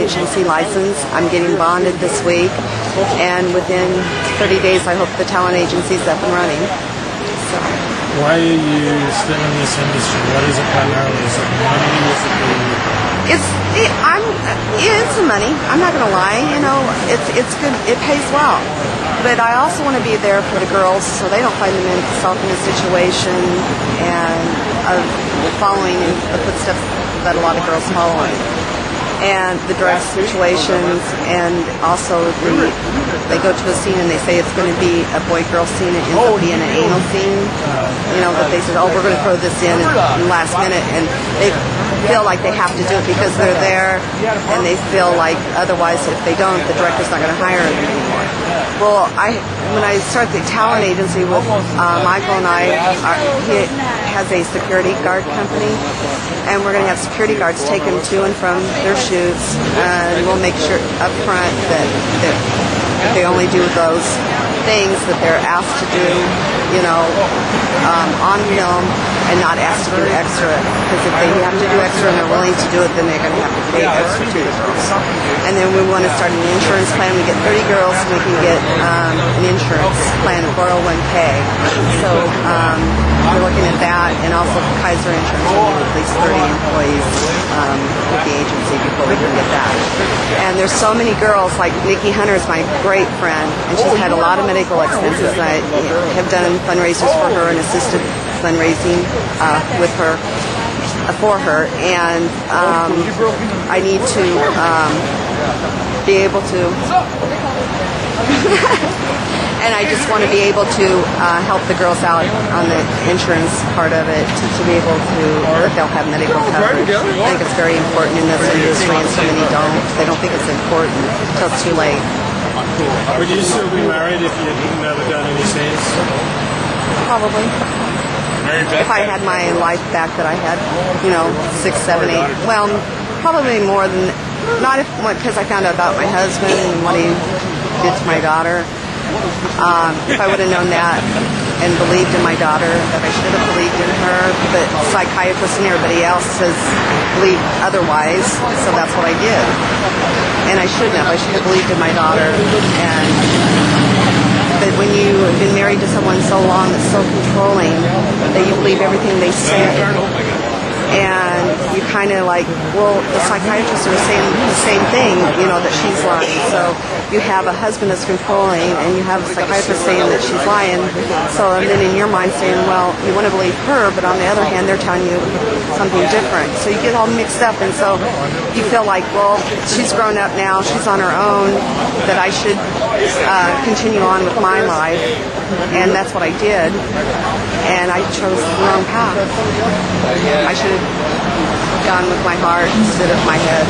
agency license. I'm getting bonded this week, and within 30 days, I hope the talent agency's up and running. So. Why are you still in this industry? What is it primarily? Is it money? Is it It's the money. I'm not going to lie. You know, it's good. It pays well. But I also want to be there for the girls so they don't find themselves in a situation and of following in the footsteps that a lot of girls follow in. And the drug situations, and also they go to a scene and they say it's going to be a boy-girl scene. It ends up being an anal scene. You know, that they said, oh, we're going to throw this in last minute, and they feel like they have to do it because they're there, and they feel like otherwise if they don't, the director's not going to hire them anymore. Well, when I started the talent agency with Michael and he has a security guard company, and we're going to have security guards take them to and from their shoots, and we'll make sure up front that they only do those things that they're asked to do, you know, on film, and not asked to do extra, because if they have to do extra and they're willing to do it, then they're going to have to pay extra to the girls. And then we want to start an insurance plan. We get 30 girls, we can get an insurance plan, 401k. So we're looking at that, and also Kaiser Insurance. We need at least 30 employees with the agency before we can get that. And there's so many girls, like Nikki Hunter is my great friend, and she's had a lot of medical expenses. I have done fundraisers for her and assisted fundraising with her, for her, and I need to be able to and I just want to be able to help the girls out on the insurance part of it, to be able to, that they'll have medical coverage. I think it's very important in this industry, and so many don't. They don't think it's important until it's too late. Would you still be married if you had never done any scenes? Probably. If I had my life back that I had, you know, 6, 7, 8, well, probably more than, not if, because I found out about my husband and what he did to my daughter. If I would have known that and believed in my daughter, that I should have believed in her, but psychiatrists and everybody else has believed otherwise, so that's what I did. And I shouldn't have. I should have believed in my daughter. But when you have been married to someone so long that's so controlling that you believe everything they say, and you kind of like, well, the psychiatrists are saying the same thing, you know, that she's lying. So you have a husband that's controlling, and you have a psychiatrist saying that she's lying. So, and then in your mind saying, well, you want to believe her, but on the other hand, they're telling you something different. So you get all mixed up, and so you feel like, well, she's grown up now, she's on her own, that I should continue on with my life. And that's what I did. And I chose the wrong path. I should have gone with my heart instead of my head.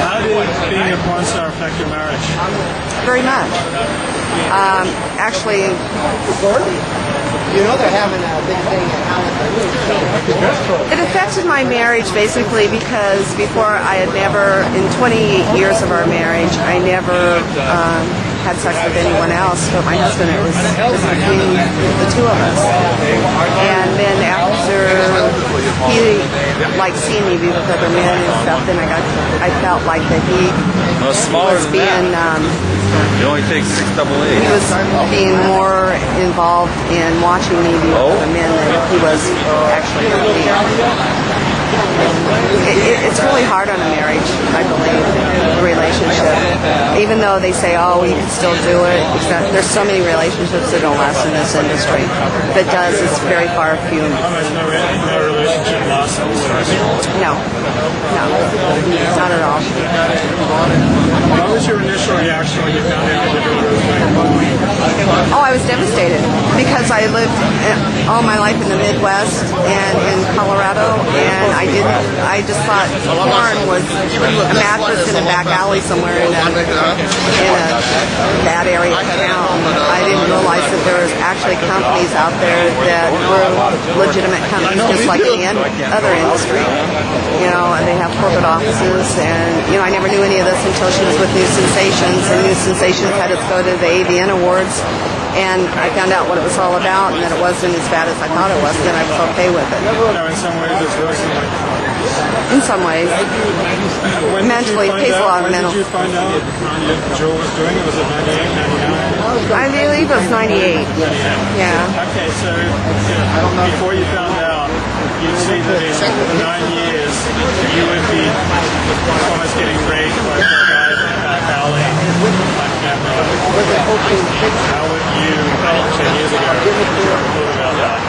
How did being a porn star affect your marriage? Very much. Actually, you know they're having a big thing in Hollywood. it affected my marriage basically because before I had never, in 28 years of our marriage, I never had sex with anyone else but my husband. It was just between the two of us. And then after he liked seeing me be with other men and stuff, then I felt like that he was being it only takes 6 double A. He was being more involved in watching me be with other men than he was actually with me. It's really hard on a marriage, I believe, a relationship. Even though they say, oh, you can still do it. There's so many relationships that don't last in this industry. If it does, it's very far few. No relationship lost in this industry? No, not at all. What was your initial reaction when you found out that you were pregnant? Oh, I was devastated because I lived all my life in the Midwest and in Colorado, and I just thought porn was a mattress in a back alley somewhere in a bad area of town. I didn't realize that there was actually companies out there that were legitimate companies just like any other industry. You know, they have corporate offices, and, you know, I never knew any of this until she was with New Sensations, and New Sensations had us go to the AVN Awards, and I found out what it was all about, and that it wasn't as bad as I thought it was, and I was okay with it. Now, in some ways, it's worse than like in some ways. When did Mentally, you it pays a lot of when mental. did you find out that Joel was doing it? Was it 98, 99? I believe it was 98. Yeah. Okay, so before you found out, you'd see that in 9 years you would be almost getting raped by a guy in the back alley on camera. How would you, 10 years ago, feel about that?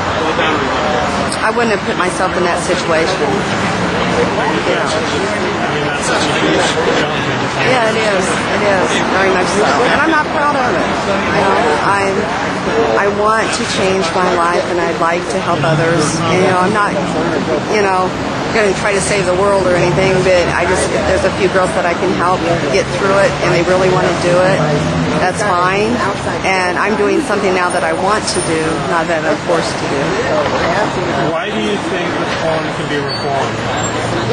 I wouldn't have put myself in that situation. Yeah. I mean, that's such a huge jump. Yeah, it is. It is very much so, and I'm not proud of it. You know, I want to change my life, and I'd like to help others. And, you know, I'm not, you know, going to try to save the world or anything, but there's a few girls that I can help get through it, and they really want to do it. That's fine, and I'm doing something now that I want to do, not that I'm forced to do. Why do you think that porn can be reformed?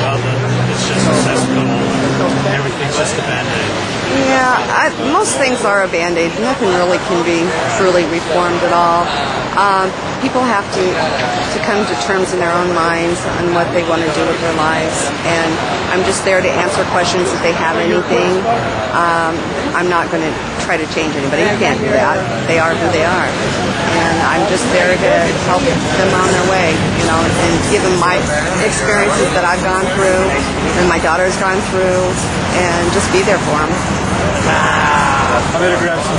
Rather than it's just a cesspool and everything's just a band-aid? Yeah, most things are a Band-Aid. Nothing really can be truly reformed at all. People have to come to terms in their own minds on what they want to do with their lives. And I'm just there to answer questions if they have anything. I'm not going to try to change anybody. You can't do that. They are who they are. And I'm just there to help them on their way, you know, and give them my experiences that I've gone through and my daughter's gone through, and just be there for them. I'm going to grab some